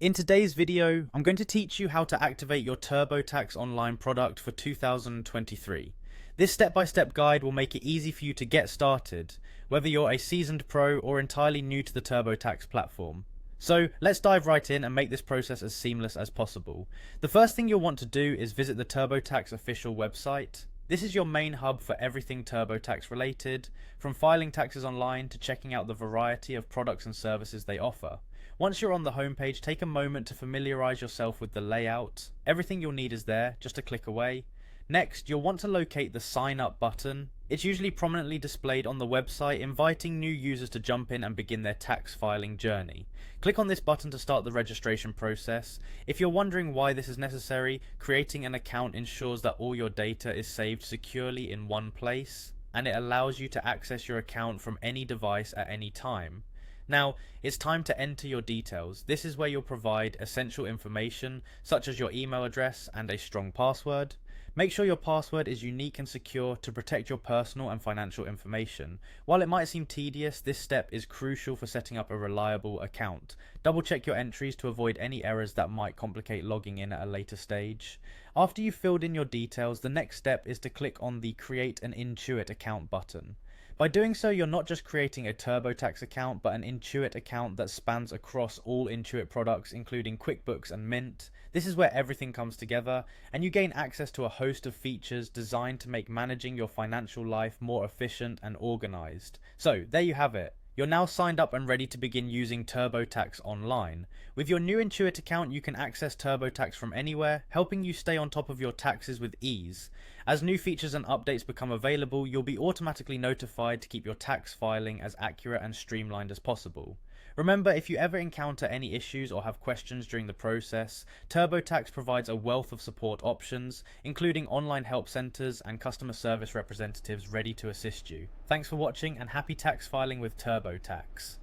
In today's video, I'm going to teach you how to activate your Turbotax online product for 2023. This step-by-step guide will make it easy for you to get started, whether you're a seasoned pro or entirely new to the Turbotax platform. So let's dive right in and make this process as seamless as possible. The first thing you'll want to do is visit the Turbotax official website. This is your main hub for everything TurboTax related, from filing taxes online to checking out the variety of products and services they offer. Once you're on the homepage, take a moment to familiarize yourself with the layout. Everything you'll need is there, just a click away. Next, you'll want to locate the sign up button. It's usually prominently displayed on the website, inviting new users to jump in and begin their tax filing journey. Click on this button to start the registration process. If you're wondering why this is necessary, creating an account ensures that all your data is saved securely in one place, and it allows you to access your account from any device at any time. Now, it's time to enter your details. This is where you'll provide essential information, such as your email address and a strong password. Make sure your password is unique and secure to protect your personal and financial information. While it might seem tedious, this step is crucial for setting up a reliable account. Double check your entries to avoid any errors that might complicate logging in at a later stage. After you've filled in your details, the next step is to click on the Create an Intuit account button. By doing so, you're not just creating a TurboTax account, but an Intuit account that spans across all Intuit products, including QuickBooks and Mint. This is where everything comes together, and you gain access to a host of features designed to make managing your financial life more efficient and organized. So, there you have it. You're now signed up and ready to begin using TurboTax online. With your new Intuit account, you can access TurboTax from anywhere, helping you stay on top of your taxes with ease. As new features and updates become available, you'll be automatically notified to keep your tax filing as accurate and streamlined as possible. Remember, if you ever encounter any issues or have questions during the process, TurboTax provides a wealth of support options, including online help centers and customer service representatives ready to assist you. Thanks for watching, and happy tax filing with TurboTax.